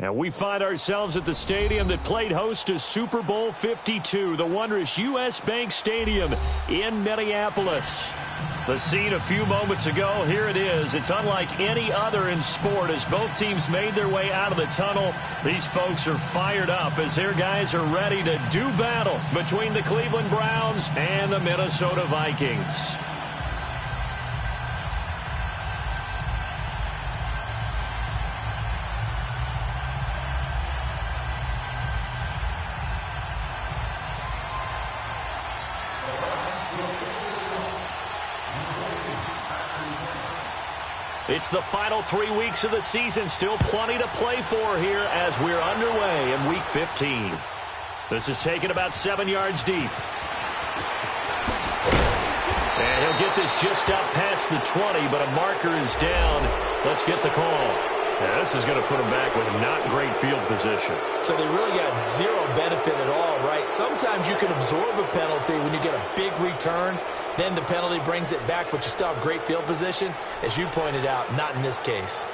And we find ourselves at the stadium that played host to Super Bowl 52, the wondrous U.S. Bank Stadium in Minneapolis. The scene a few moments ago, here it is. It's unlike any other in sport as both teams made their way out of the tunnel. These folks are fired up as their guys are ready to do battle between the Cleveland Browns and the Minnesota Vikings. It's the final 3 weeks of the season. Still plenty to play for here as we're underway in Week 15. This is taken about 7 yards deep. And he'll get this just up past the 20, but a marker is down. Let's get the call. Yeah, this is going to put him back with not great field position. So they really got zero benefit at all, right? Sometimes you can absorb a penalty when you get a big return. Then the penalty brings it back, but you still have great field position. As you pointed out, not in this case.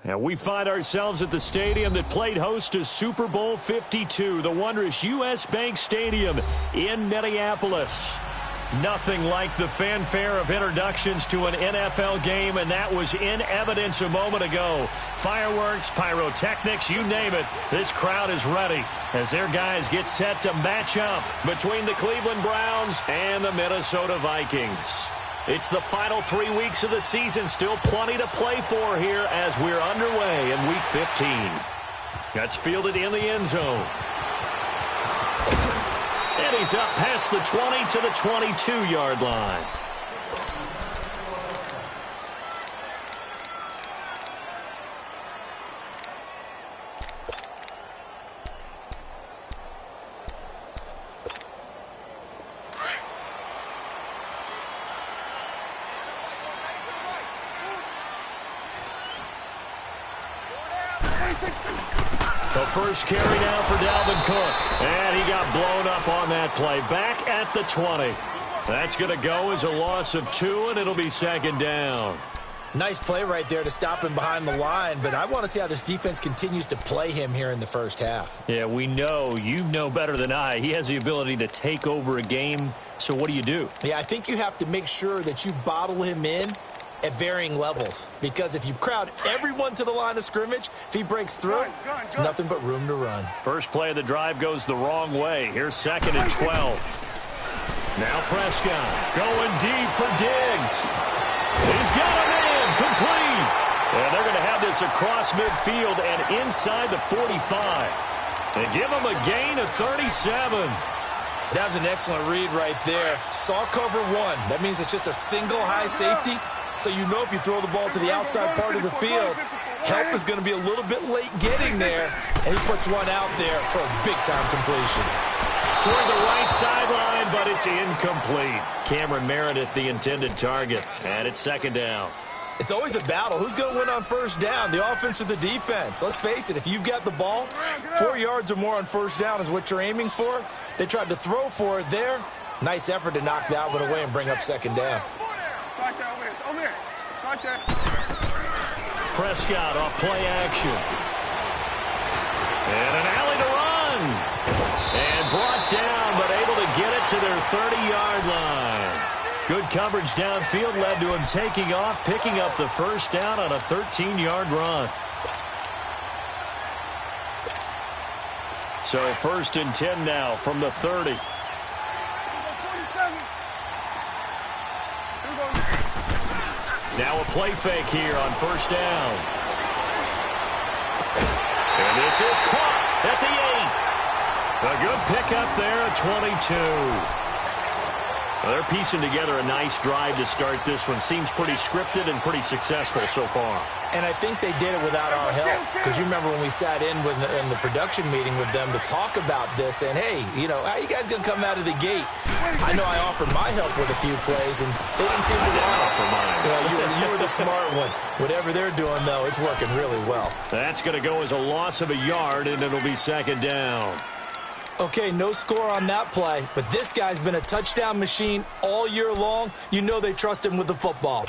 And we find ourselves at the stadium that played host to Super Bowl 52, the wondrous U.S. Bank Stadium in Minneapolis. Nothing like the fanfare of introductions to an NFL game, and that was in evidence a moment ago. Fireworks, pyrotechnics, you name it, this crowd is ready as their guys get set to match up between the Cleveland Browns and the Minnesota Vikings. It's the final 3 weeks of the season. Still plenty to play for here as we're underway in Week 15. That's fielded in the end zone. And he's up past the 20 to the 22-yard line. The first carry now for Dalvin Cook. And he got blown up on that play. Back at the 20. That's going to go as a loss of 2, and it'll be second down. Nice play right there to stop him behind the line, but I want to see how this defense continues to play him here in the first half. Yeah, we know. You know better than I. He has the ability to take over a game, so what do? Yeah, I think you have to make sure that you bottle him in at varying levels, because if you crowd everyone to the line of scrimmage, if he breaks through, it's nothing but room to run. First play of the drive goes the wrong way. Here's 2nd and 12. Now Prescott going deep for Diggs. He's got him in, complete. And they're going to have this across midfield and inside the 45. And give him a gain of 37. That was an excellent read right there. Saw cover 1. That means it's just a single high safety. So you know if you throw the ball to the outside part of the field, help is going to be a little bit late getting there. And he puts one out there for a big-time completion. Toward the right sideline, but it's incomplete. Cameron Meredith, the intended target. And it's second down. It's always a battle. Who's going to win on first down, the offense or the defense? Let's face it, if you've got the ball, 4 yards or more on first down is what you're aiming for. They tried to throw for it there. Nice effort to knock that one away and bring up second down. Prescott off play action. And an alley to run. And brought down, but able to get it to their 30-yard line. Good coverage downfield led to him taking off, picking up the first down on a 13-yard run. So 1st and 10 now from the 30. Now a play fake here on first down. And this is caught at the 8. A good pickup there at 22. Well, they're piecing together a nice drive to start this one. Seems pretty scripted and pretty successful so far. And I think they did it without our help. Because you remember when we sat in the production meeting with them to talk about this. And, hey, you know, how are you guys going to come out of the gate? I know I offered my help with a few plays, and they didn't seem to offer mine. Well, you were the smart one. Whatever they're doing, though, it's working really well. That's going to go as a loss of a yard, and it'll be second down. Okay, no score on that play, but this guy's been a touchdown machine all year long. You know they trust him with the football.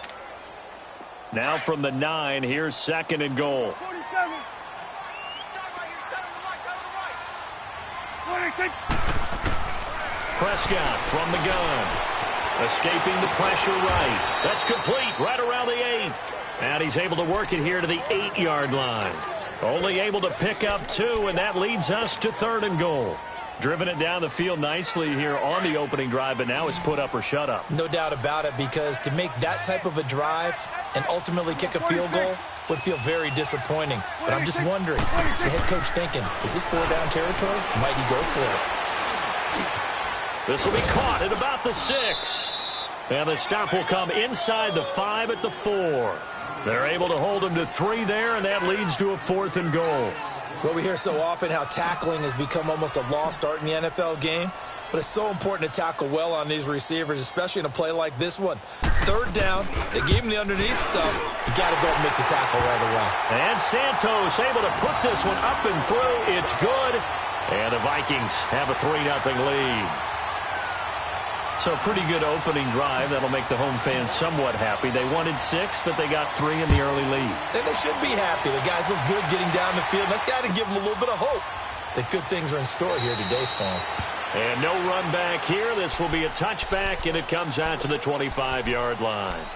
Now from the 9, here's 2nd and goal. 47. Prescott from the gun. Escaping the pressure right. That's complete right around the 8. And he's able to work it here to the 8-yard line. Only able to pick up 2, and that leads us to 3rd and goal. Driven it down the field nicely here on the opening drive, but now it's put up or shut up. No doubt about it, because to make that type of a drive and ultimately kick a field goal would feel very disappointing. But I'm just wondering, is the head coach thinking, is this 4-down territory? Might he go for it? This will be caught at about the 6. And the stop will come inside the 5 at the 4. They're able to hold him to 3 there, and that leads to a 4th and goal. Well, we hear so often how tackling has become almost a lost art in the NFL game. But it's so important to tackle well on these receivers, especially in a play like this one. 3rd down, they gave him the underneath stuff. You got to go and make the tackle right away. And Santos able to put this one up and through. It's good. And the Vikings have a 3-0 lead. So a pretty good opening drive. That'll make the home fans somewhat happy. They wanted 6, but they got 3 in the early lead. And they should be happy. The guys look good getting down the field. That's got to give them a little bit of hope that good things are in store here today for them. And no run back here. This will be a touchback, and it comes out to the 25-yard line.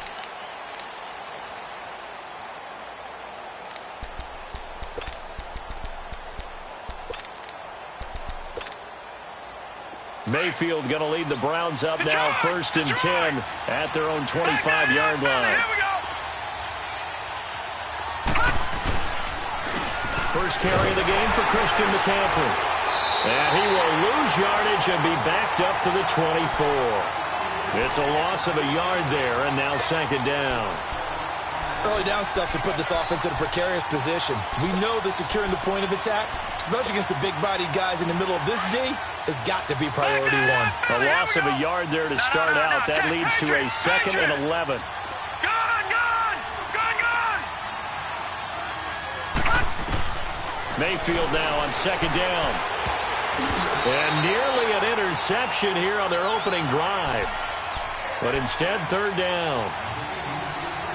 Mayfield going to lead the Browns up now, 1st and 10 at their own 25-yard line. First carry of the game for Christian McCaffrey. And he will lose yardage and be backed up to the 24. It's a loss of a yard there, and now second down. Early down stuff to put this offense in a precarious position. We know that securing the point of attack, especially against the big-bodied guys in the middle of this D, has got to be priority one. A loss of a yard there to start out. That leads to a 2nd and 11. Mayfield now on second down. And nearly an interception here on their opening drive. But instead, third down.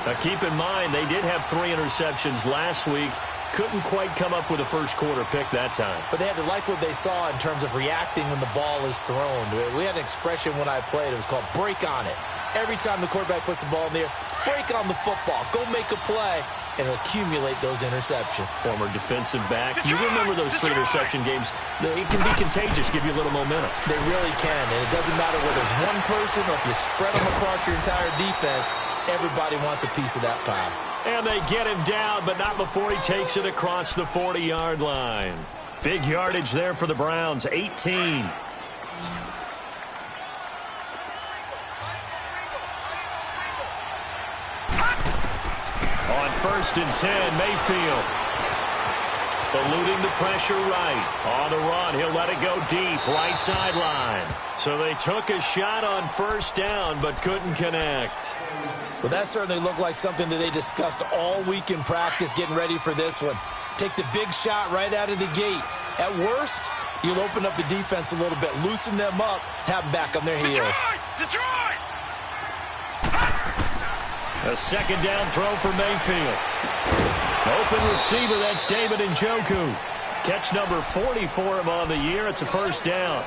Now, keep in mind, they did have 3 interceptions last week. Couldn't quite come up with a first quarter pick that time. But they had to like what they saw in terms of reacting when the ball is thrown. We had an expression when I played. It was called break on it. Every time the quarterback puts the ball in the air, break on the football. Go make a play and accumulate those interceptions. Former defensive back. You remember those 3 interception games. They can be contagious, give you a little momentum. They really can, and it doesn't matter whether it's one person or if you spread them across your entire defense. Everybody wants a piece of that pie. And they get him down, but not before he takes it across the 40-yard line. Big yardage there for the Browns, 18. On 1st and 10, Mayfield. Eluding the pressure right. On the run, he'll let it go deep, right sideline. So they took a shot on first down, but couldn't connect. Well, that certainly looked like something that they discussed all week in practice getting ready for this one. Take the big shot right out of the gate. At worst, you'll open up the defense a little bit, loosen them up, have them back on their heels. Detroit! A second down throw for Mayfield. Open receiver, that's David Njoku. Catch number 40 for him on the year. It's a first down.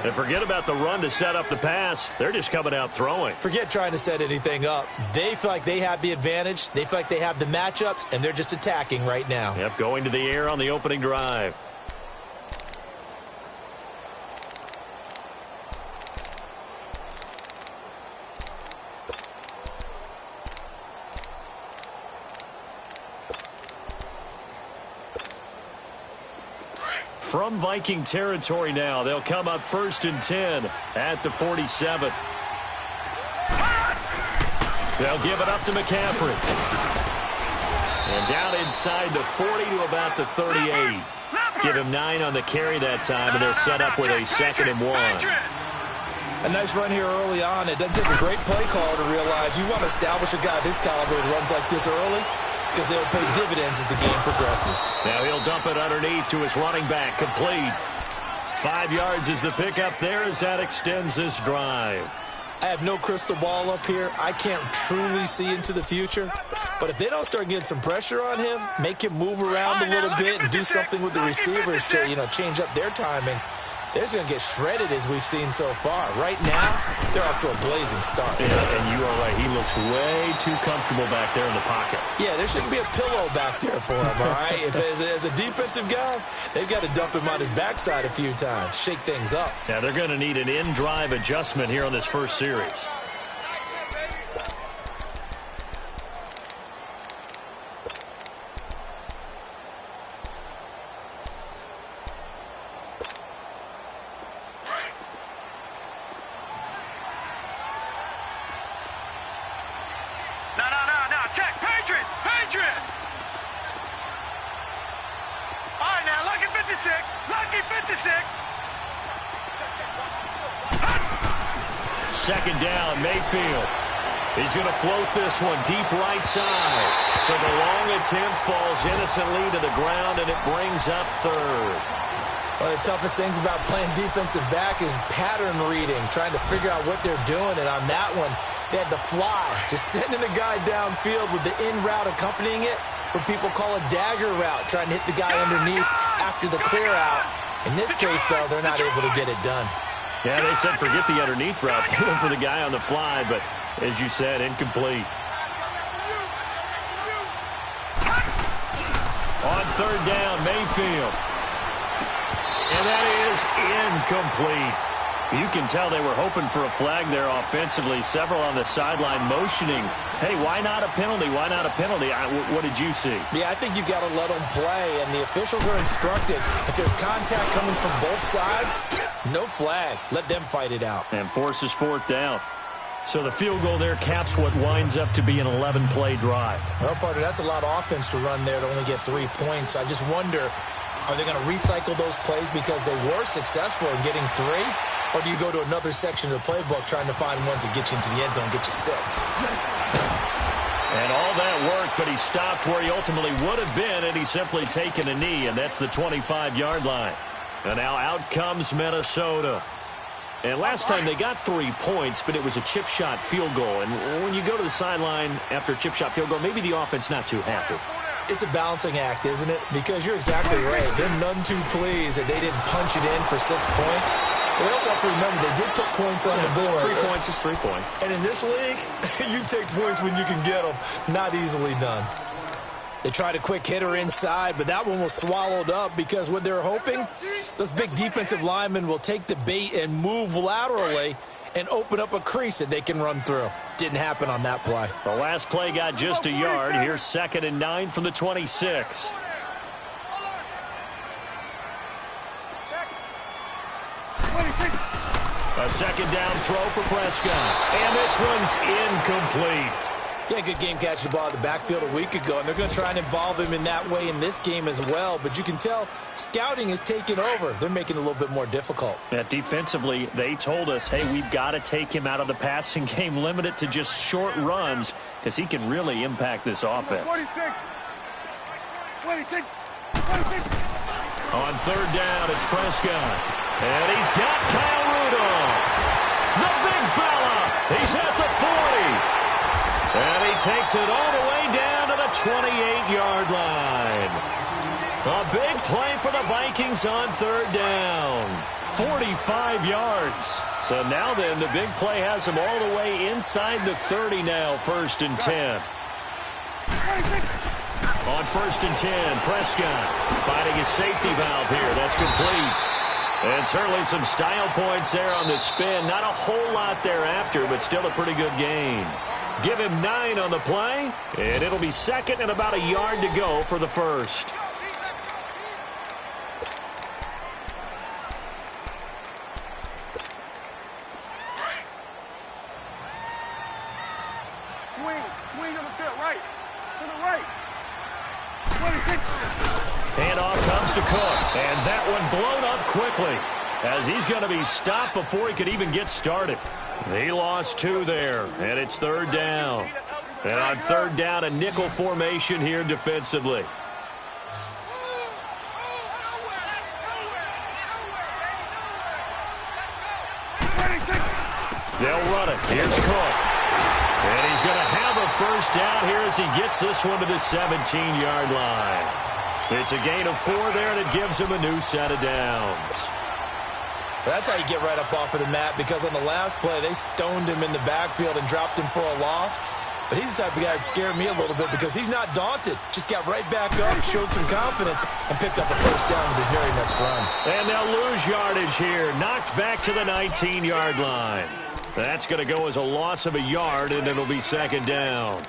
And forget about the run to set up the pass. They're just coming out throwing. Forget trying to set anything up. They feel like they have the advantage. They feel like they have the matchups, and they're just attacking right now. Yep, going to the air on the opening drive. From Viking territory now, they'll come up 1st and 10 at the 47. They'll give it up to McCaffrey. And down inside the 40 to about the 38. Give him 9 on the carry that time, and they're set up with a 2nd and 1. A nice run here early on. It doesn't take a great play call to realize you want to establish a guy of his caliber who runs like this early, because they'll pay dividends as the game progresses. Now he'll dump it underneath to his running back, complete. 5 yards is the pickup there as that extends this drive. I have no crystal ball up here. I can't truly see into the future. But if they don't start getting some pressure on him, make him move around a little bit and do something with the receivers to, change up their timing, they're just going to get shredded as we've seen so far. Right now, they're off to a blazing start. Yeah, and you are right. He looks way too comfortable back there in the pocket. Yeah, there shouldn't be a pillow back there for him, all right? As a defensive guy, they've got to dump him on his backside a few times, shake things up. Yeah, they're going to need an in-drive adjustment here on this first series. Second down, Mayfield. He's going to float this one deep right side. So the long attempt falls innocently to the ground, and it brings up third. One of the toughest things about playing defensive back is pattern reading, trying to figure out what they're doing. And on that one, they had the fly, just sending a guy downfield with the in route accompanying it, what people call a dagger route, trying to hit the guy underneath after the clear out. In this case, though, they're not able to get it done. Yeah, they said forget the underneath route. They went for the guy on the fly, but as you said, incomplete. On third down, Mayfield. And that is incomplete. You can tell they were hoping for a flag there offensively. Several on the sideline motioning, hey, why not a penalty? Why not a penalty? What did you see? Yeah, I think you've got to let them play, and the officials are instructed. If there's contact coming from both sides, no flag. Let them fight it out. And forces 4th down. So the field goal there caps what winds up to be an 11-play drive. Well, partner, that's a lot of offense to run there to only get 3 points. I just wonder, are they going to recycle those plays because they were successful in getting 3? Or do you go to another section of the playbook trying to find ones that get you into the end zone and get you 6? And all that worked, but he stopped where he ultimately would have been, and he's simply taken a knee, and that's the 25-yard line. And now out comes Minnesota. And last time they got 3 points, but it was a chip shot field goal. And when you go to the sideline after a chip shot field goal, maybe the offense not too happy. It's a balancing act, isn't it? Because you're exactly right. They're none too pleased that they didn't punch it in for 6 points. But we also have to remember they did put points on the board. 3 points is 3 points. And in this league, you take points when you can get them. Not easily done. They tried a quick hitter inside, but that one was swallowed up because what they're hoping, those big defensive linemen will take the bait and move laterally and open up a crease that they can run through. Didn't happen on that play. The last play got just a yard. Here's 2nd and 9 from the 26. A 2nd down throw for Prescott. And this one's incomplete. Yeah, good game catching the ball in the backfield a week ago, and they're going to try and involve him in that way in this game as well. But you can tell scouting is taking over. They're making it a little bit more difficult. Yeah, defensively, they told us, hey, we've got to take him out of the passing game, limit it to just short runs, because he can really impact this offense. 26. On 3rd down, it's Prescott. And he's got Kyle Rudolph. The big fella. He's at the 40. And he takes it all the way down to the 28-yard line. A big play for the Vikings on 3rd down. 45 yards. So now then, the big play has them all the way inside the 30 now, 1st and 10. On 1st and 10, Prescott finding his safety valve here. That's complete. And certainly some style points there on the spin. Not a whole lot thereafter, but still a pretty good gain. Give him 9 on the play, and it'll be 2nd and about a yard to go for the 1st. Swing on the field, right. To the right. 26. Handoff comes to Cook, and that one blown up quickly as he's going to be stopped before he could even get started. He lost 2 there, and it's 3rd down. And on 3rd down, a nickel formation here defensively. They'll run it. Here's Cook. And he's going to have a 1st down here as he gets this one to the 17-yard line. It's a gain of 4 there, and it gives him a new set of downs. That's how you get right up off of the mat, because on the last play, they stoned him in the backfield and dropped him for a loss. But he's the type of guy that scared me a little bit because he's not daunted. Just got right back up, showed some confidence, and picked up a 1st down with his very next run. And they'll lose yardage here. Knocked back to the 19-yard line. That's going to go as a loss of a yard, and it'll be 2nd down.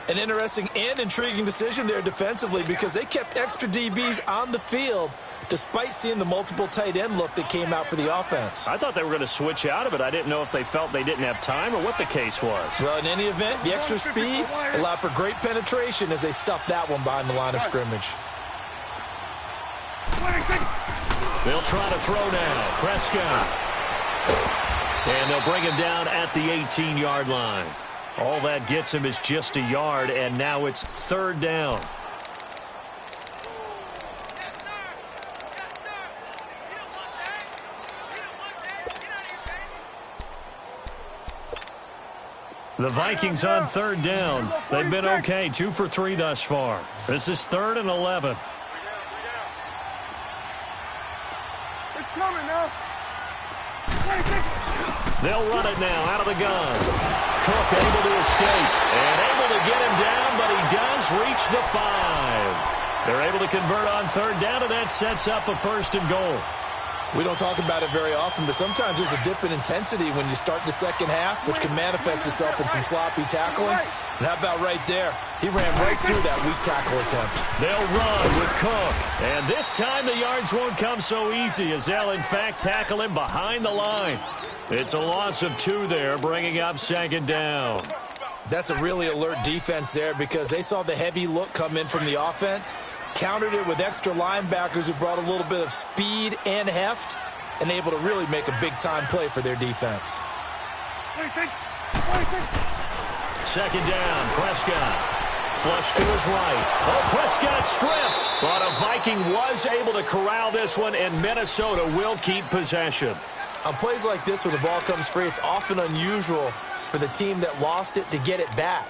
An interesting and intriguing decision there defensively because they kept extra DBs on the field despite seeing the multiple tight end look that came out for the offense. I thought they were going to switch out of it. I didn't know if they felt they didn't have time or what the case was. Well, in any event, the extra speed allowed for great penetration as they stuffed that one behind the line of scrimmage. They'll try to throw now. Prescott. And they'll bring him down at the 18-yard line. All that gets him is just a yard, and now it's 3rd down. The Vikings on 3rd down. They've been okay, 2 for 3 thus far. This is 3rd and 11. It's coming now. 26. They'll run it now out of the gun. Cook able to escape and able to get him down, but he does reach the 5. They're able to convert on 3rd down, and that sets up a 1st and goal. We don't talk about it very often, but sometimes there's a dip in intensity when you start the second half, which can manifest itself in some sloppy tackling. And how about right there? He ran right through that weak tackle attempt. They'll run with Cook. And this time the yards won't come so easy as they'll, in fact, tackle him behind the line. It's a loss of 2 there, bringing up second down. That's a really alert defense there because they saw the heavy look come in from the offense, countered it with extra linebackers who brought a little bit of speed and heft, and able to really make a big-time play for their defense. Second down, Prescott. Flush to his right. Oh, Prescott stripped. But a Viking was able to corral this one, and Minnesota will keep possession. On plays like this, when the ball comes free, it's often unusual for the team that lost it to get it back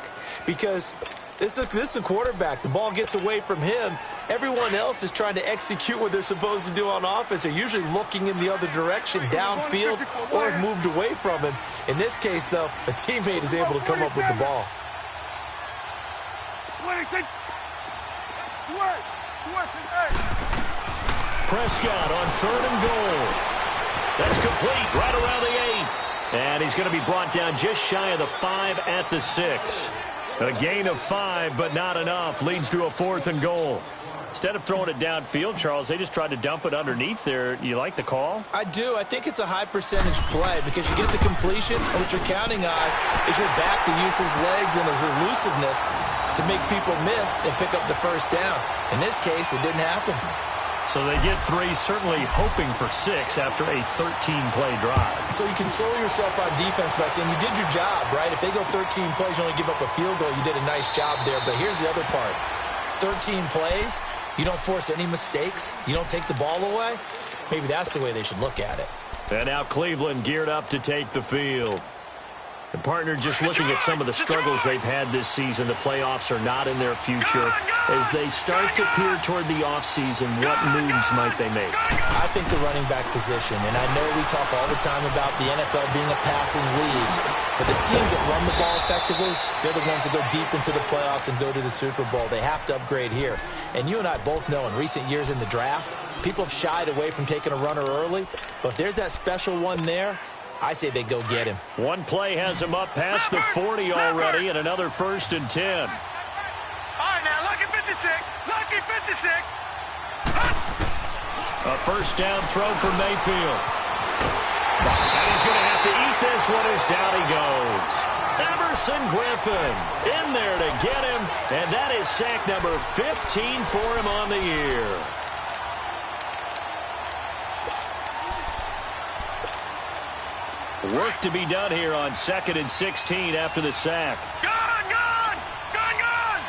because this is a quarterback. The ball gets away from him. Everyone else is trying to execute what they're supposed to do on offense. They're usually looking in the other direction, downfield, or have moved away from him. In this case, though, a teammate is able to come up with the ball. Prescott on 3rd and goal. That's complete right around the 8. And he's going to be brought down just shy of the 5 at the 6. A gain of 5, but not enough. Leads to a 4th and goal. Instead of throwing it downfield, Charles, they just tried to dump it underneath there. You like the call? I do. I think it's a high-percentage play because you get the completion, and what you're counting on is your back to use his legs and his elusiveness to make people miss and pick up the first down. In this case, it didn't happen. So they get 3, certainly hoping for 6 after a 13-play drive. So you console yourself on defense by saying you did your job, right? If they go 13 plays, you only give up a field goal, you did a nice job there. But here's the other part. 13 plays, you don't force any mistakes, you don't take the ball away. Maybe that's the way they should look at it. And now Cleveland geared up to take the field. And partner, just looking at some of the struggles they've had this season, the playoffs are not in their future. As they start to peer toward the offseason, what moves might they make? I think the running back position, and I know we talk all the time about the NFL being a passing league, but the teams that run the ball effectively, they're the ones that go deep into the playoffs and go to the Super Bowl. They have to upgrade here. And you and I both know in recent years in the draft, people have shied away from taking a runner early, but if there's that special one there, I say they go get him. One play has him up past the 40 already, and another 1st and 10. All right, now, lucky 56. Lucky 56. A first down throw for Mayfield. And he's going to have to eat this one as down he goes. Emerson Griffin in there to get him, and that is sack number 15 for him on the year. Work to be done here on 2nd and 16 after the sack. Gone! Gone! Gone! Gone!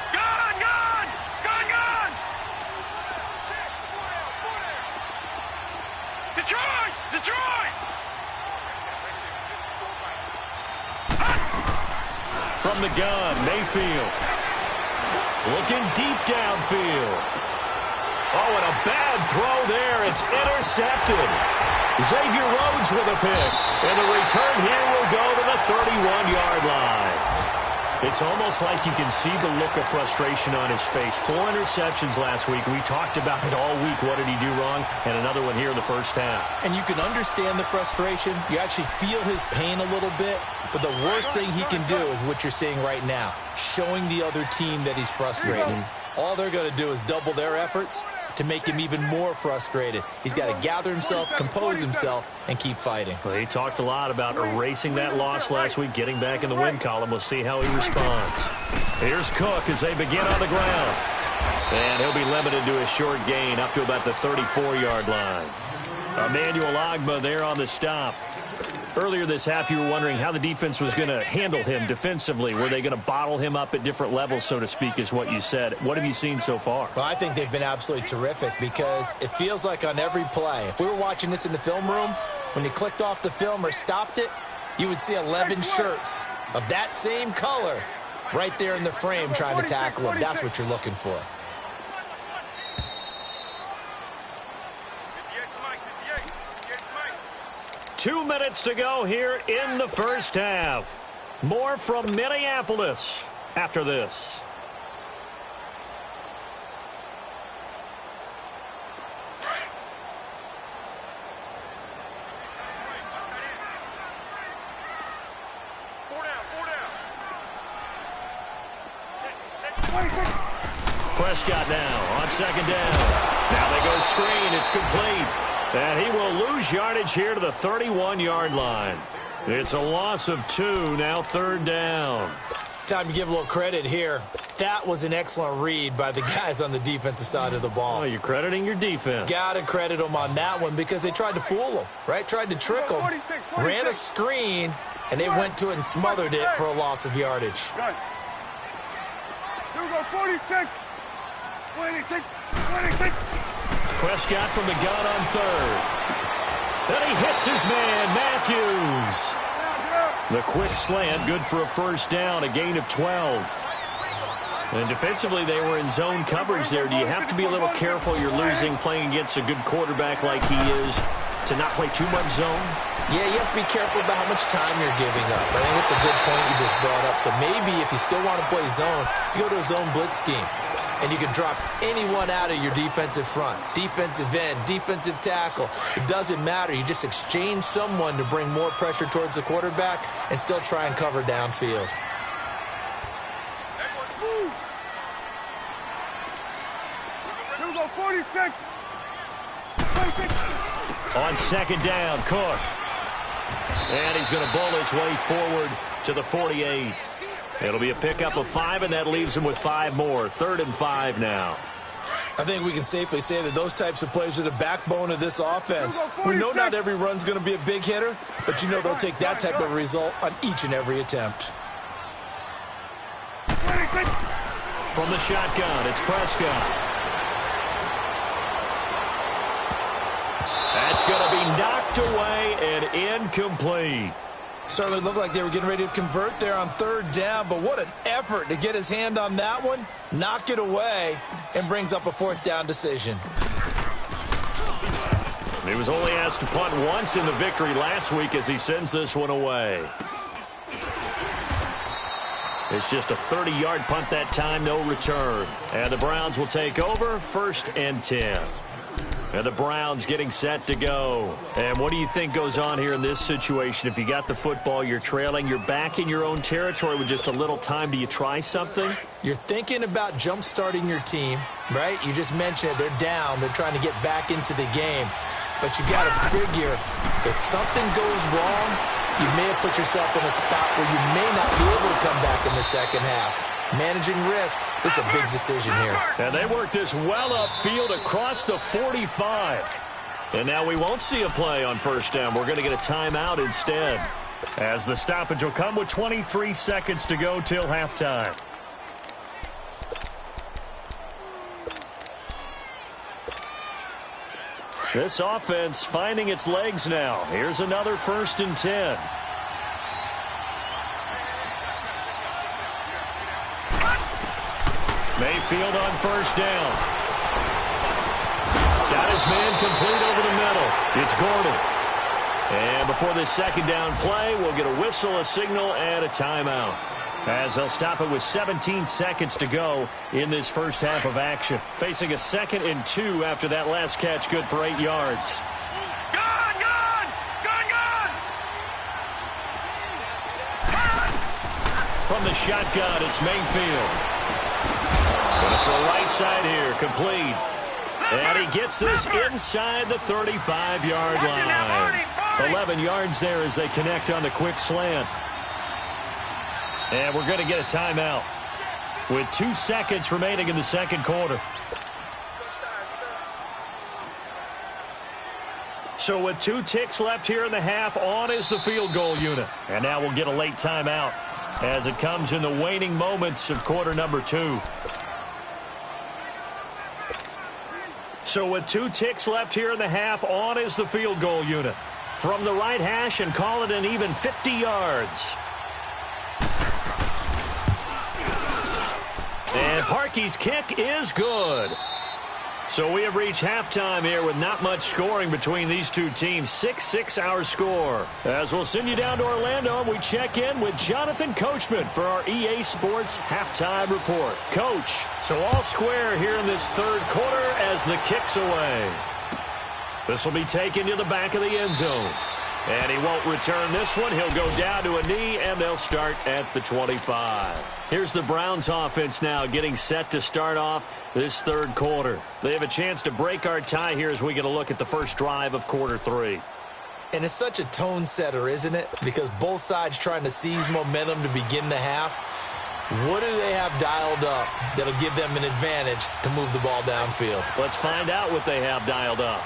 Gone! Gone! Gone! Gone! Detroit! Detroit! From the gun, Mayfield. Looking deep downfield. Oh, and a bad throw there. It's intercepted. Xavier Rhodes with a pick. And the return here will go to the 31-yard line. It's almost like you can see the look of frustration on his face. 4 interceptions last week. We talked about it all week. What did he do wrong? And another one here in the first half. And you can understand the frustration. You actually feel his pain a little bit. But the worst thing he can do is what you're seeing right now, showing the other team that he's frustrated. All they're going to do is double their efforts to make him even more frustrated. He's got to gather himself, compose himself, and keep fighting. Well, he talked a lot about erasing that loss last week, getting back in the win column. We'll see how he responds. Here's Cook as they begin on the ground. And he'll be limited to a short gain up to about the 34-yard line. Emmanuel Ogbah there on the stop. Earlier this half, you were wondering how the defense was going to handle him defensively. Were they going to bottle him up at different levels, so to speak, is what you said. What have you seen so far? Well, I think they've been absolutely terrific because it feels like on every play, if we were watching this in the film room, when you clicked off the film or stopped it, you would see 11 shirts of that same color right there in the frame trying to tackle him. That's what you're looking for. Two minutes to go here in the first half. More from Minneapolis after this. Prescott now on second down. Now they go screen. It's complete. And he will lose yardage here to the 31-yard line. It's a loss of 2, now third down. Time to give a little credit here. That was an excellent read by the guys on the defensive side of the ball. Oh, you're crediting your defense. Got to credit them on that one because they tried to fool them, right? Tried to trick them. Ran a screen, and they went to it and smothered it for a loss of yardage. Here we go, 46. 26. 26. Prescott from the gun on third. Then he hits his man, Matthews. The quick slant, good for a first down, a gain of 12. And defensively, they were in zone coverage there. Do you have to be a little careful? You're losing playing against a good quarterback like he is to not play too much zone? Yeah, you have to be careful about how much time you're giving up. I think it's a good point you just brought up. So maybe if you still want to play zone, you go to a zone blitz scheme. And you can drop anyone out of your defensive front, defensive end, defensive tackle. It doesn't matter. You just exchange someone to bring more pressure towards the quarterback and still try and cover downfield. Here we go, 46. 26. On second down, Cook. And he's going to bowl his way forward to the 48. It'll be a pickup of 5, and that leaves him with 5 more. 3rd and 5 now. I think we can safely say that those types of plays are the backbone of this offense. We know not every run's going to be a big hitter, but you know they'll take that type of result on each and every attempt. From the shotgun, it's Prescott. That's going to be knocked away and incomplete. Certainly looked like they were getting ready to convert there on 3rd down, but what an effort to get his hand on that one, knock it away, and brings up a 4th down decision. He was only asked to punt once in the victory last week as he sends this one away. It's just a 30-yard punt that time, no return. And the Browns will take over, 1st and 10. And the Browns getting set to go. And what do you think goes on here in this situation? If you got the football, you're trailing, you're back in your own territory with just a little time. Do you try something? You're thinking about jump-starting your team, right? You just mentioned it. They're down. They're trying to get back into the game. But you got to figure if something goes wrong, you may have put yourself in a spot where you may not be able to come back in the second half. Managing risk, this is a big decision here. And they work this well upfield across the 45. And now we won't see a play on 1st down. We're going to get a timeout instead, as the stoppage will come with 23 seconds to go till halftime. This offense finding its legs now. Here's another 1st and 10. Mayfield on 1st down. Got his man complete over the middle. It's Gordon. And before this 2nd down play, we'll get a whistle, a signal, and a timeout, as they'll stop it with 17 seconds to go in this first half of action. Facing a 2nd and 2 after that last catch, good for 8 yards. Gone! From the shotgun, it's Mayfield. Going to throw right side here, complete. And he gets this inside the 35-yard line. 11 yards there as they connect on the quick slant. And we're going to get a timeout with 2 seconds remaining in the 2nd quarter. So with 2 ticks left here in the half, on is the field goal unit. And now we'll get a late timeout as it comes in the waning moments of quarter number 2. So with 2 ticks left here in the half, on is the field goal unit. From the right hash, and call it an even 50 yards. And Parkey's kick is good. So we have reached halftime here with not much scoring between these two teams. 6-6 our score. As we'll send you down to Orlando, we check in with Jonathan Coachman for our EA Sports Halftime Report. Coach, so all square here in this 3rd quarter as the kick's away. This will be taken to the back of the end zone. And he won't return this one. He'll go down to a knee, and they'll start at the 25. Here's the Browns offense now getting set to start off this third quarter. They have a chance to break our tie here as we get a look at the first drive of quarter 3. And it's such a tone setter, isn't it? Because both sides trying to seize momentum to begin the half. What do they have dialed up that'll give them an advantage to move the ball downfield? Let's find out what they have dialed up.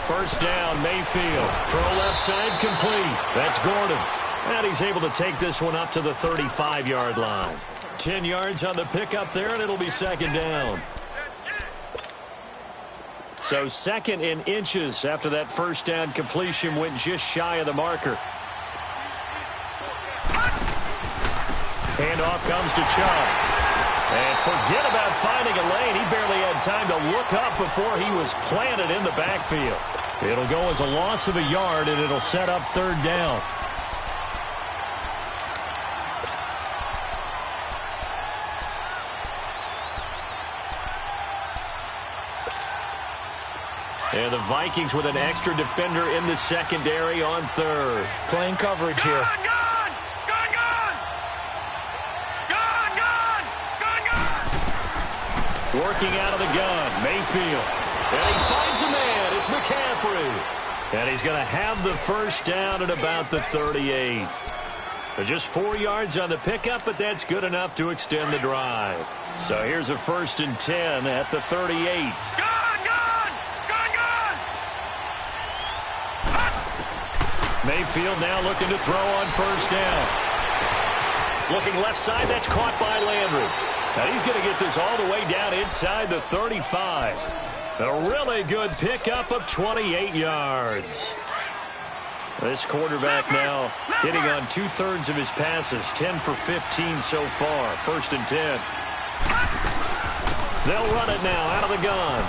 First down, Mayfield. Throw left side complete. That's Gordon. And he's able to take this one up to the 35-yard line. 10 yards on the pickup there, and it'll be second down. So second in inches after that first down completion went just shy of the marker. Handoff comes to Chubb. And forget about finding a lane. He barely had time to look up before he was planted in the backfield. It'll go as a loss of a yard, and it'll set up third down. And the Vikings with an extra defender in the secondary on third. Playing coverage here. Working out of the gun, Mayfield. And he finds a man. It's McCaffrey. And he's going to have the first down at about the 38. Just 4 yards on the pickup, but that's good enough to extend the drive. So here's a 1st and 10 at the 38. Mayfield now looking to throw on first down. Looking left side, that's caught by Landry. Now he's going to get this all the way down inside the 35. A really good pickup of 28 yards. This quarterback now hitting on 2/3 of his passes, 10 for 15 so far. 1st and 10. They'll run it now out of the gun.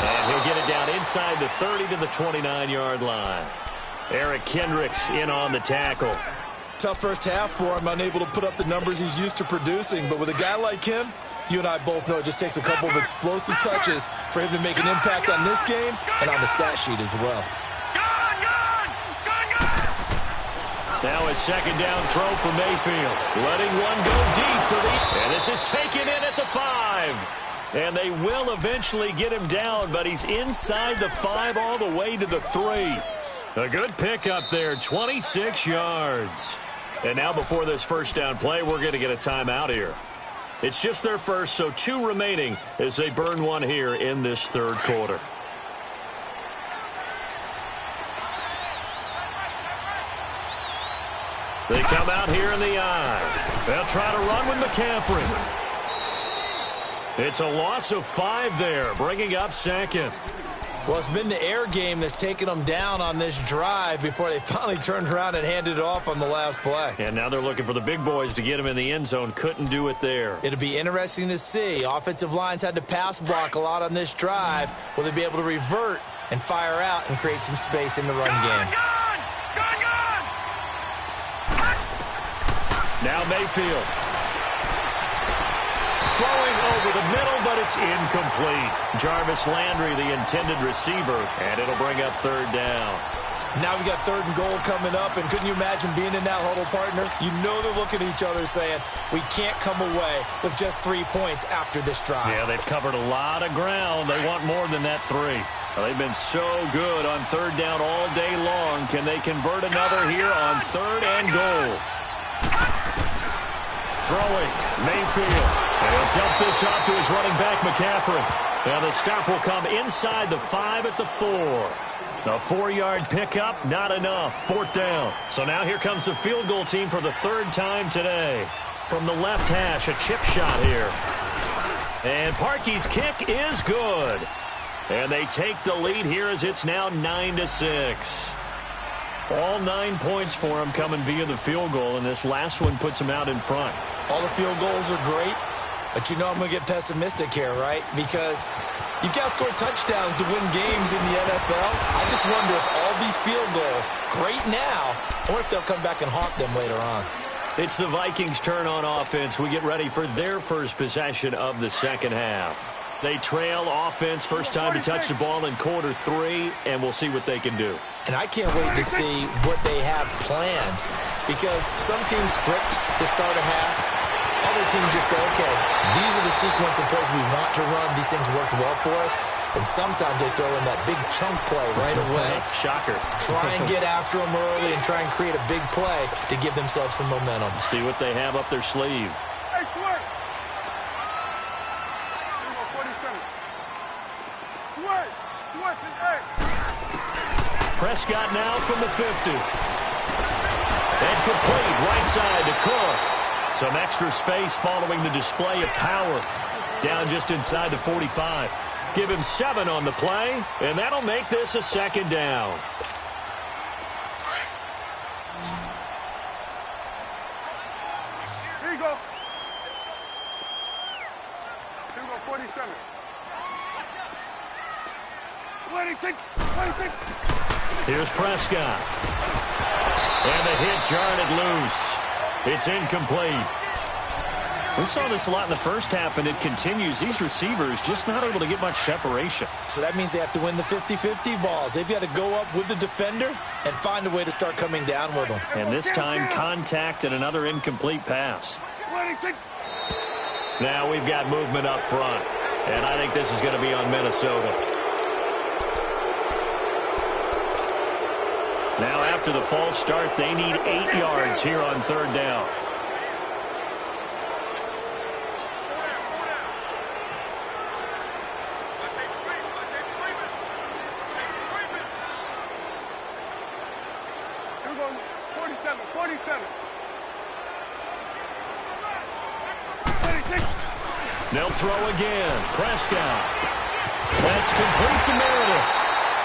And he'll get it down inside the 30 to the 29-yard line. Eric Kendricks in on the tackle. Tough first half for him, unable to put up the numbers he's used to producing. But with a guy like him, you and I both know it just takes a couple of explosive touches for him to make an impact on this game and on the stat sheet as well. Now a second down throw for Mayfield. Letting one go deep for the... And this is taken in at the 5. And they will eventually get him down, but he's inside the 5 all the way to the 3. A good pickup there, 26 yards. And now before this first down play, we're going to get a timeout here. It's just their first, so 2 remaining as they burn one here in this third quarter. They come out here in the eye. They'll try to run with McCaffrey. It's a loss of 5 there, bringing up second. Well, it's been the air game that's taken them down on this drive before they finally turned around and handed it off on the last play. And now they're looking for the big boys to get him in the end zone. Couldn't do it there. It'll be interesting to see. Offensive lines had to pass block a lot on this drive. Will they be able to revert and fire out and create some space in the run game? Now Mayfield. Throwing over the middle, but it's incomplete. Jarvis Landry, the intended receiver, and it'll bring up third down. Now we got 3rd and goal coming up, and couldn't you imagine being in that huddle, partner? You know they're looking at each other saying, we can't come away with just 3 points after this drive. Yeah, they've covered a lot of ground. They want more than that 3. Well, they've been so good on third down all day long. Can they convert another here on 3rd and goal? Throwing, Mayfield. And he'll dump this off to his running back, McCaffrey. Now the stop will come inside the 5 at the 4. A 4-yard pickup, not enough. 4th down. So now here comes the field goal team for the 3rd time today. From the left hash, a chip shot here. And Parkey's kick is good. And they take the lead here as it's now 9-6. All 9 points for them coming via the field goal, and this last one puts them out in front. All the field goals are great, but you know I'm going to get pessimistic here, right? Because You've got to score touchdowns to win games in the NFL. I just wonder if all these field goals, great now, or if they'll come back and haunt them later on. It's the Vikings' turn on offense. We get ready for their first possession of the second half. They trail offense, first time to touch the ball in quarter 3, and we'll see what they can do. And I can't wait to see what they have planned, because some teams script to start a half. Other teams just go, okay, these are the sequence of plays we want to run. These things worked well for us. And sometimes they throw in that big chunk play right away. Shocker. Try and get after them early and try and create a big play to give themselves some momentum. See what they have up their sleeve. Hey, Sway. 47. Sway. Switch and hey. Prescott now from the 50. And complete right side to Cook. Some extra space following the display of power. Down just inside the 45. Give him 7 on the play, and that'll make this a second down. Here you go. Here you go, 47. 26. 26. Here's Prescott. And the hit jarred it loose. It's incomplete. We saw this a lot in the first half, and it continues. These receivers just not able to get much separation. So that means they have to win the 50-50 balls. They've got to go up with the defender and find a way to start coming down with them. And this time, contact and another incomplete pass. 26. Now we've got movement up front, and I think this is going to be on Minnesota. Now after the false start, they need 8 yards here on third down. Here we go, 47. 47. 26. They'll throw again. Prescott. That's complete to Meredith.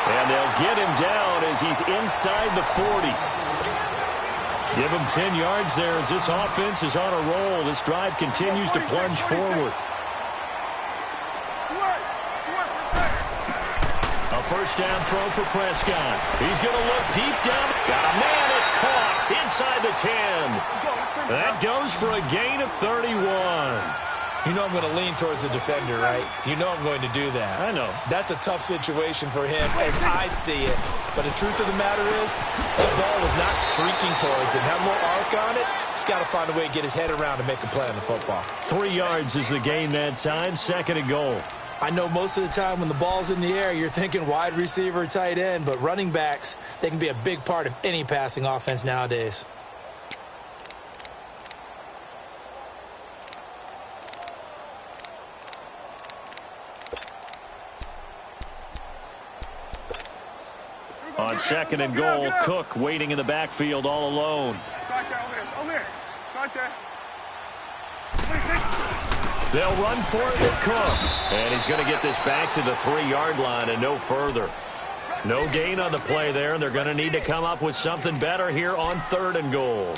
And they'll get him down as he's inside the 40. Give him 10 yards there as this offense is on a roll. This drive continues to plunge forward. A first down throw for Prescott. He's going to look deep down. Got a man. It's caught inside the 10. That goes for a gain of 31. You know I'm going to lean towards the defender, right? You know I'm going to do that. I know. That's a tough situation for him as I see it. But the truth of the matter is, that ball was not streaking towards him. Had a little arc on it. He's got to find a way to get his head around and make a play on the football. 3 yards is the gain that time. Second and goal. I know most of the time when the ball's in the air, you're thinking wide receiver, tight end. But running backs, they can be a big part of any passing offense nowadays. On second and goal, Cook waiting in the backfield all alone. Start there, over there. Start there. They'll run for it with Cook. And he's going to get this back to the 3-yard line and no further. No gain on the play there. They're going to need to come up with something better here on third and goal.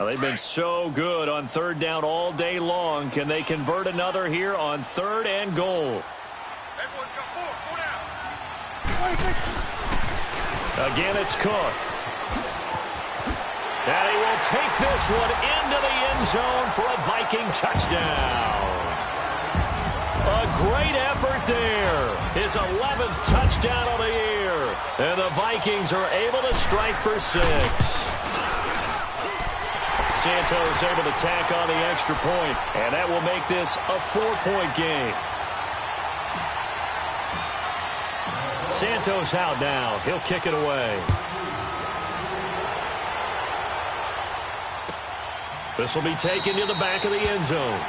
They've been so good on third down all day long. Can they convert another here on third and goal? Again, it's Cook. And he will take this one into the end zone for a Viking touchdown. A great effort there. His 11th touchdown of the year. And the Vikings are able to strike for 6. Santos able to tack on the extra point, and that will make this a 4-point game. Santos out now. He'll kick it away. This will be taken to the back of the end zone.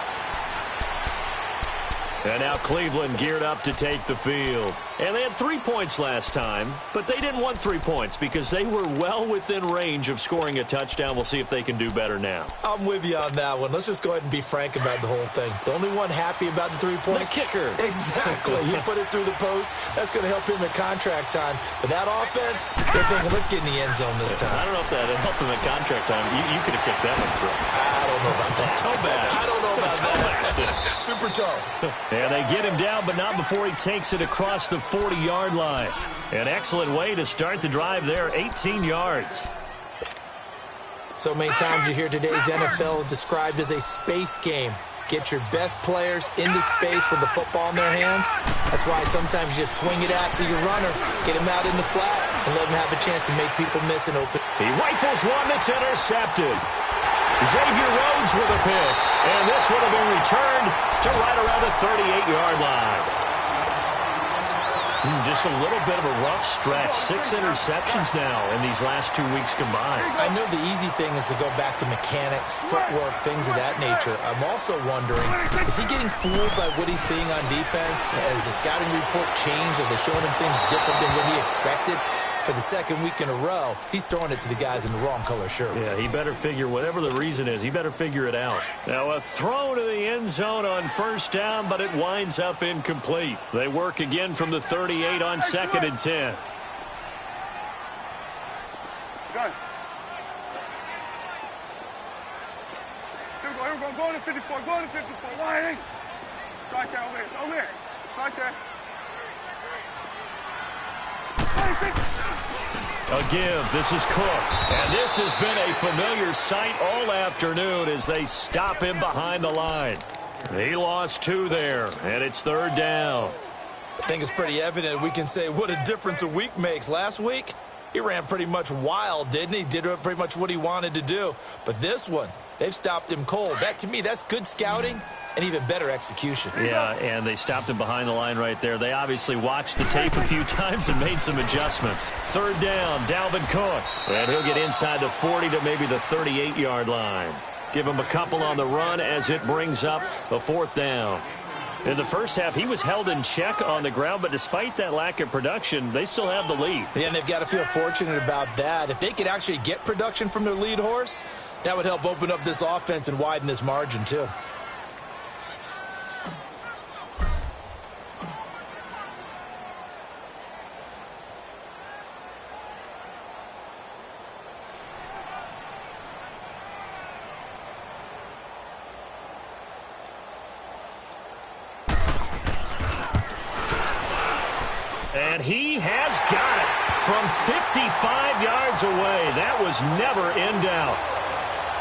And now Cleveland geared up to take the field. And they had 3 points last time, but they didn't want 3 points because they were well within range of scoring a touchdown. We'll see if they can do better now. I'm with you on that one. Let's just go ahead and be frank about the whole thing. The only one happy about the 3-point? The kicker. Exactly. He put it through the post. That's going to help him in contract time. But that offense, they're thinking, let's get in the end zone this time. I don't know if that helped him in contract time. You could have kicked that one through. I don't know about that. Toe bash. I don't know about that. Super toe. And they get him down, but not before he takes it across the 40-yard line. An excellent way to start the drive there, 18 yards. So many times you hear today's NFL described as a space game. Get your best players into space with the football in their hands. That's why sometimes you just swing it out to your runner, get him out in the flat, and let him have a chance to make people miss an open. He rifles one that's intercepted. Xavier Rhodes with a pick, and this one will be returned to right around the 38-yard line. Just a little bit of a rough stretch. 6 interceptions now in these last 2 weeks combined. I know the easy thing is to go back to mechanics, footwork, things of that nature. I'm also wondering, is he getting fooled by what he's seeing on defense? Has the scouting report changed? Are they showing him things different than what he expected? For the second week in a row, he's throwing it to the guys in the wrong color shirts. Yeah, he better figure, whatever the reason is, he better figure it out. Now, a throw to the end zone on first down, but it winds up incomplete. They work again from the 38 on 2nd and 10. Good. Still go, go to 54, go to 54, wide. Right there, over here, right there. A give. This is Cook. And this has been a familiar sight all afternoon as they stop him behind the line. He lost 2 there, and it's 3rd down. I think it's pretty evident we can say what a difference a week makes. Last week, he ran pretty much wild, didn't he? Did pretty much what he wanted to do. But this one, they've stopped him cold. That, to me, that's good scouting and even better execution. Yeah, and they stopped him behind the line right there. They obviously watched the tape a few times and made some adjustments. 3rd down, Dalvin Cook. And he'll get inside the 40 to maybe the 38-yard line. Give him a couple on the run as it brings up the 4th down. In the first half, he was held in check on the ground, but despite that lack of production, they still have the lead. Yeah, and they've got to feel fortunate about that. If they could actually get production from their lead horse, that would help open up this offense and widen this margin, too. And he has got it from 55 yards away. That was never in doubt.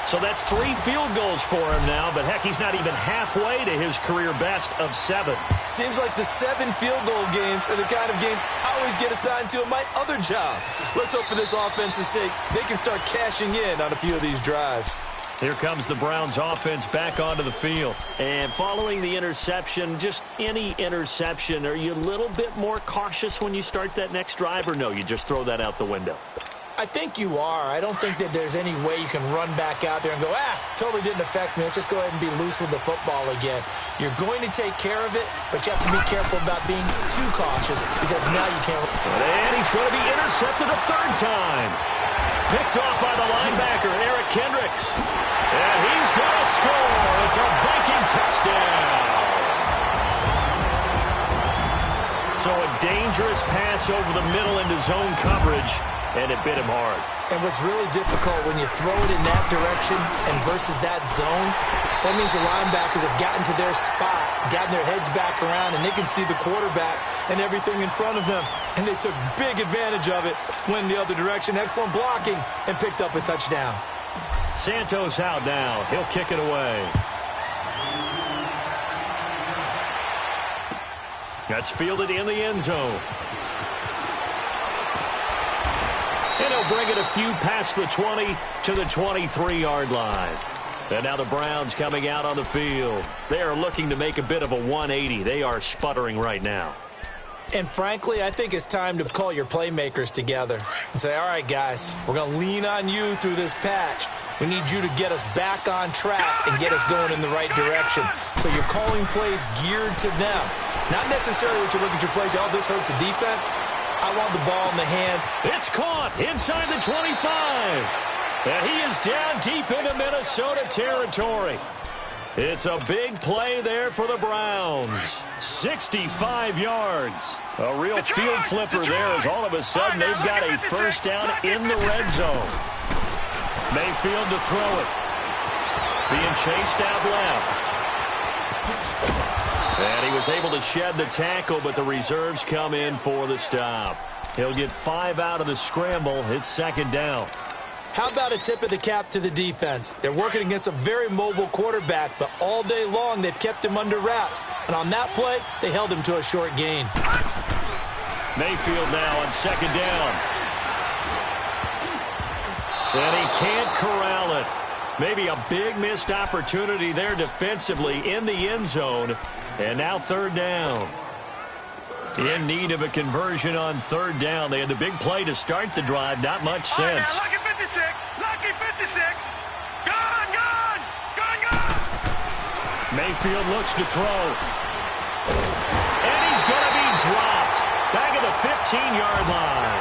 So that's 3 field goals for him now, but heck, he's not even halfway to his career best of 7. Seems like the 7 field goal games are the kind of games I always get assigned to in my other job. Let's hope for this offense's sake they can start cashing in on a few of these drives. Here comes the Browns offense back onto the field. And following the interception, just any interception, are you a little bit more cautious when you start that next drive, or no, you just throw that out the window? I think you are. I don't think that there's any way you can run back out there and go, totally didn't affect me. Let's just go ahead and be loose with the football again. You're going to take care of it, but you have to be careful about being too cautious because now you can't. And he's going to be intercepted a 3rd time. Picked off by the linebacker, Eric Kendricks. And he's going to score. It's a Viking touchdown. So a dangerous pass over the middle into zone coverage, and it bit him hard. And what's really difficult when you throw it in that direction and versus that zone, that means the linebackers have gotten to their spot, gotten their heads back around, and they can see the quarterback and everything in front of them. And they took big advantage of it, went the other direction, excellent blocking, and picked up a touchdown. Santos out now. He'll kick it away. That's fielded in the end zone. And he'll bring it a few past the 20 to the 23-yard line. And now the Browns coming out on the field. They are looking to make a bit of a 180. They are sputtering right now. And frankly, I think it's time to call your playmakers together and say, all right, guys, we're going to lean on you through this patch. We need you to get us back on track and get us going in the right direction. So you're calling plays geared to them. Not necessarily what you look at your plays, oh, this hurts the defense. I want the ball in the hands. It's caught inside the 25. And he is down deep into Minnesota territory. It's a big play there for the Browns. 65 yards. A real field flipper there as all of a sudden they've got a first down in the red zone. Mayfield to throw it. Being chased out left. And he was able to shed the tackle, but the reserves come in for the stop. He'll get 5 out of the scramble. It's second down. How about a tip of the cap to the defense? They're working against a very mobile quarterback, but all day long they've kept him under wraps. And on that play, they held him to a short gain. Mayfield now on second down. And he can't corral it. Maybe a big missed opportunity there defensively in the end zone. And now third down. In need of a conversion on third down. They had the big play to start the drive. Not much sense. Lucky 56. Lucky 56. Gone, gone. Gone, gone. Mayfield looks to throw. And he's going to be dropped. Back at the 15-yard line.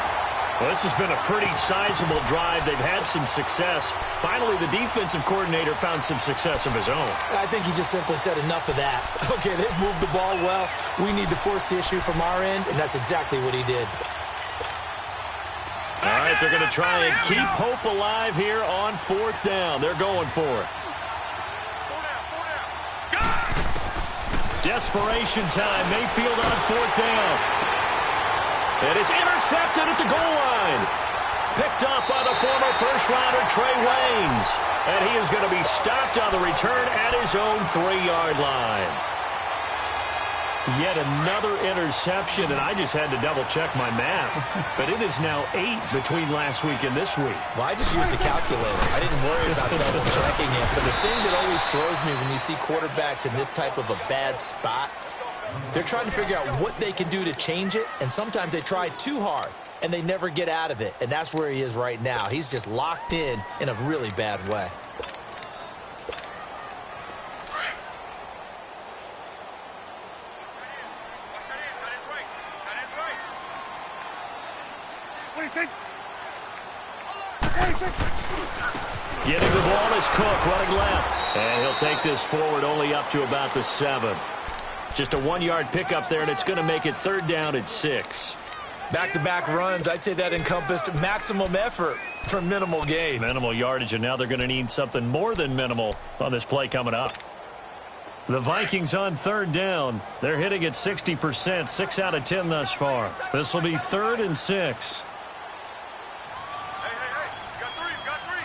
Well, this has been a pretty sizable drive. They've had some success. Finally, the defensive coordinator found some success of his own. I think he just simply said enough of that. Okay, they've moved the ball well. We need to force the issue from our end, and that's exactly what he did. All right, they're going to try and keep hope alive here on fourth down. They're going for it. Desperation time. Mayfield on fourth down. And it's intercepted at the goal line. Picked up by the former first-rounder Trey Waynes. And he is going to be stopped on the return at his own 3-yard line. Yet another interception, and I just had to double-check my math. But it is now 8 between last week and this week. Well, I just used a calculator. I didn't worry about double-checking it. But the thing that always throws me when you see quarterbacks in this type of a bad spot, they're trying to figure out what they can do to change it, and sometimes they try too hard, and they never get out of it, and that's where he is right now. He's just locked in a really bad way. Getting the ball is Cook running left, and he'll take this forward only up to about the 7. Just a 1-yard pickup there, and it's going to make it third down at 6. Back-to-back runs, I'd say that encompassed maximum effort for minimal gain. Minimal yardage, and now they're going to need something more than minimal on this play coming up. The Vikings on third down. They're hitting at 60%, 6 out of 10 thus far. This will be 3rd and 6. Hey. You got three.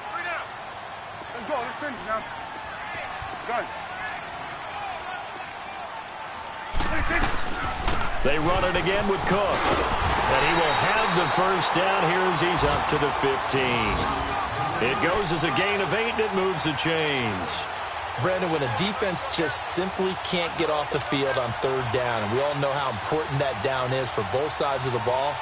Three down. Let's go. Let's finish now. Go. They run it again with Cook. And he will have the first down here as he's up to the 15. It goes as a gain of 8, and it moves the chains. Brandon, when a defense just simply can't get off the field on third down, and we all know how important that down is for both sides of the ball,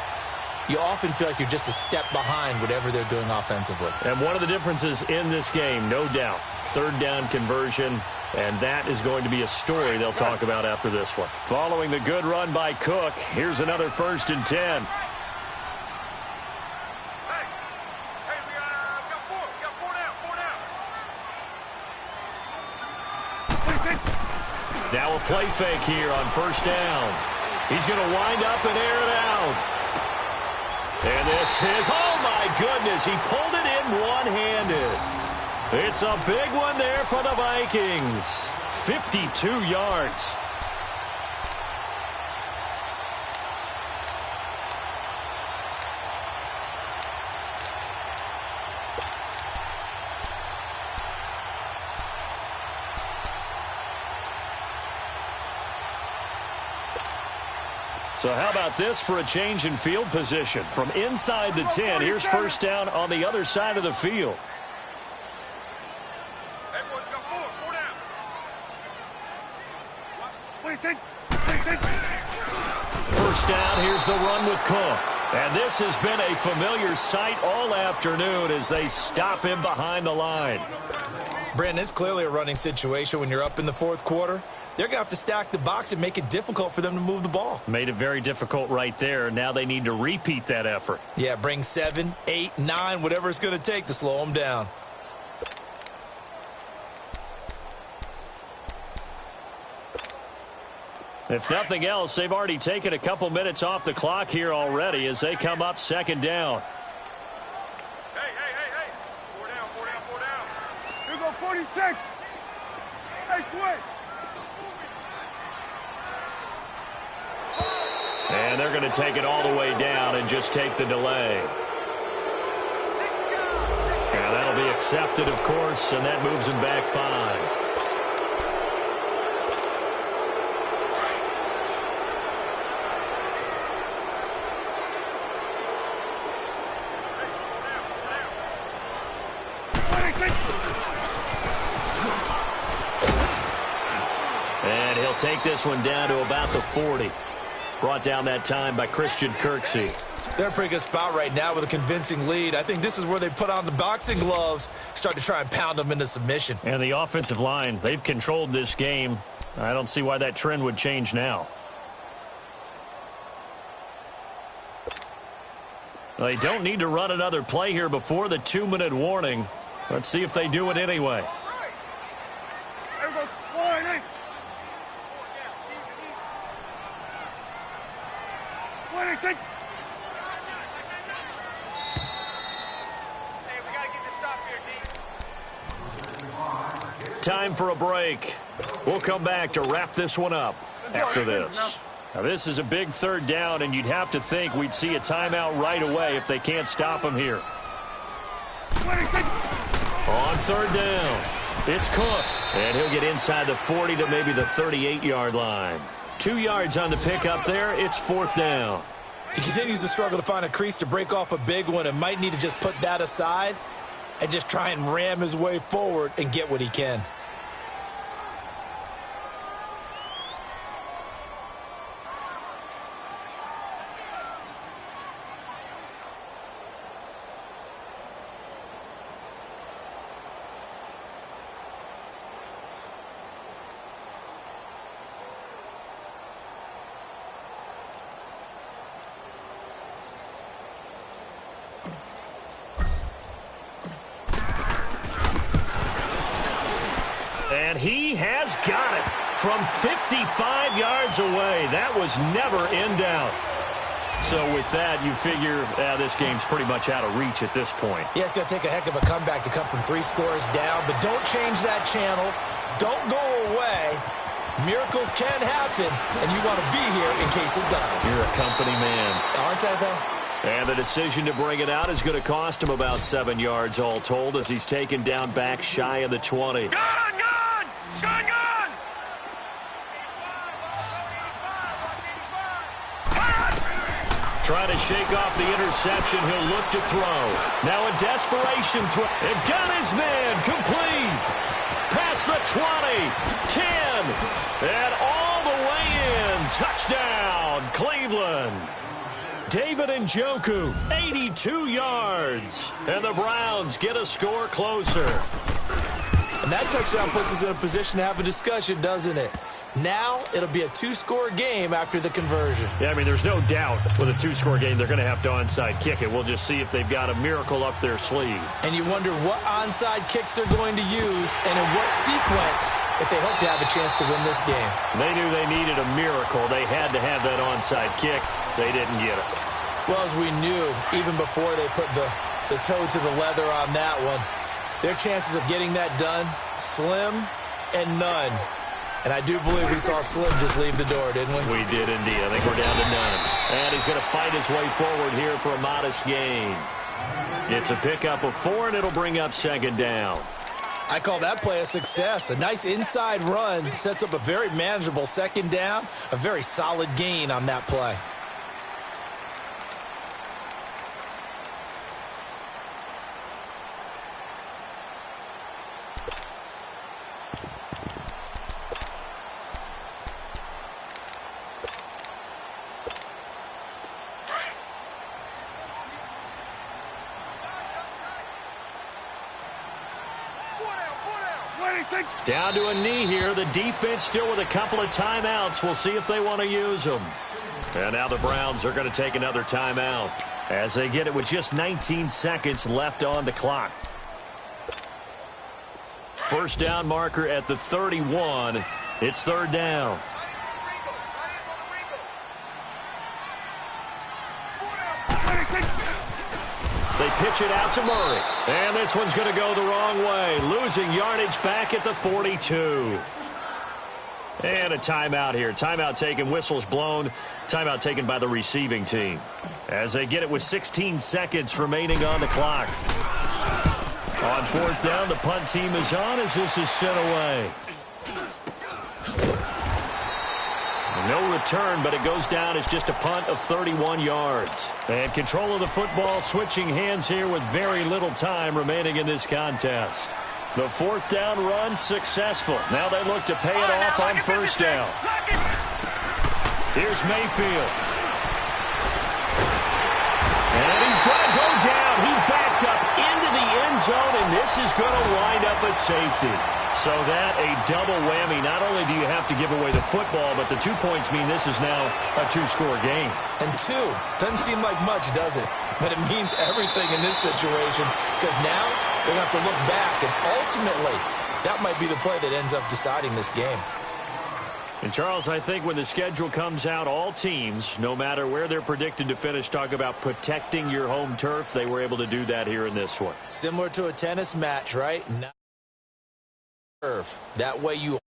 you often feel like you're just a step behind whatever they're doing offensively. And one of the differences in this game, no doubt, third down conversion, and that is going to be a story they'll talk about after this one. Following the good run by Cook, here's another 1st and 10. We got 4. We got 4 down. Now a play fake here on first down. He's going to wind up and air it out. And this is, oh my goodness, he pulled it in one-handed. It's a big one there for the Vikings. 52 yards. So how about this for a change in field position? From inside the 10, here's first down on the other side of the field. Hey, boys, we got 4 down. First down, here's the run with Cook. And this has been a familiar sight all afternoon as they stop him behind the line. Brandon, it's clearly a running situation when you're up in the fourth quarter. They're going to have to stack the box and make it difficult for them to move the ball. Made it very difficult right there. Now they need to repeat that effort. Yeah, bring 7, 8, 9, whatever it's going to take to slow them down. If nothing else, they've already taken a couple minutes off the clock here already as they come up second down. Hey. 4 down. Here go 46. Hey, switch. And they're going to take it all the way down and just take the delay. And that'll be accepted, of course, and that moves him back 5. And he'll take this one down to about the 40. Brought down that time by Christian Kirksey. They're in a pretty good spot right now with a convincing lead. I think this is where they put on the boxing gloves, start to try and pound them into submission. And the offensive line, they've controlled this game. I don't see why that trend would change now. They don't need to run another play here before the 2-minute warning. Let's see if they do it anyway. There goes 40. 46. Hey, we got to get this stop here, D. Time for a break. We'll come back to wrap this one up after this. Now, this is a big third down, and you'd have to think we'd see a timeout right away if they can't stop him here. 26. On third down, it's Cook. And he'll get inside the 40 to maybe the 38-yard line. 2 yards on the pickup there. It's fourth down. He continues to struggle to find a crease to break off a big one and might need to just put that aside and just try and ram his way forward and get what he can. And he has got it from 55 yards away. That was never in doubt. So with that, you figure this game's pretty much out of reach at this point. Yeah, it's going to take a heck of a comeback to come from 3 scores down, but don't change that channel. Don't go away. Miracles can happen, and you want to be here in case it does. You're a company man. Aren't I, though? And the decision to bring it out is going to cost him about 7 yards all told as he's taken down back shy of the 20. Gun! Trying to shake off the interception. He'll look to throw. Now a desperation throw. And got his man complete. Past the 20, 10, and all the way in. Touchdown, Cleveland. David Njoku, 82 yards. And the Browns get a score closer. And that touchdown puts us in a position to have a discussion, doesn't it? Now it'll be a 2-score game after the conversion. Yeah, I mean, there's no doubt with a 2-score game they're going to have to onside kick it. We'll just see if they've got a miracle up their sleeve. And you wonder what onside kicks they're going to use and in what sequence if they hope to have a chance to win this game. They knew they needed a miracle. They had to have that onside kick. They didn't get it. Well, as we knew, even before they put the toe to the leather on that one, their chances of getting that done, slim and none. And I do believe we saw Slim just leave the door, didn't we? We did indeed. I think we're down to none. And he's going to fight his way forward here for a modest gain. It's a pickup of 4, and it'll bring up second down. I call that play a success. A nice inside run sets up a very manageable second down, a very solid gain on that play. Down to a knee here. The defense still with a couple of timeouts. We'll see if they want to use them. And now the Browns are going to take another timeout as they get it with just 19 seconds left on the clock. First down marker at the 31. It's third down. They pitch it out to Murray. And this one's going to go the wrong way. Losing yardage back at the 42. And a timeout here. Timeout taken, whistles blown. Timeout taken by the receiving team. As they get it with 16 seconds remaining on the clock. On fourth down, the punt team is on as this is sent away. No return, but it goes down as just a punt of 31 yards. And control of the football switching hands here with very little time remaining in this contest. The fourth down run successful. Now they look to pay it off on first down. Here's Mayfield. And he's going to go down. He backed up into the end zone, and this is going to wind up a safety. So that a double whammy. Not only do you have to give away the football, but the 2 points mean this is now a two-score game. And two doesn't seem like much, does it? But it means everything in this situation because now they're going to have to look back, and ultimately that might be the play that ends up deciding this game. And, Charles, I think when the schedule comes out, all teams, no matter where they're predicted to finish, talk about protecting your home turf. They were able to do that here in this one. Similar to a tennis match, right? That way you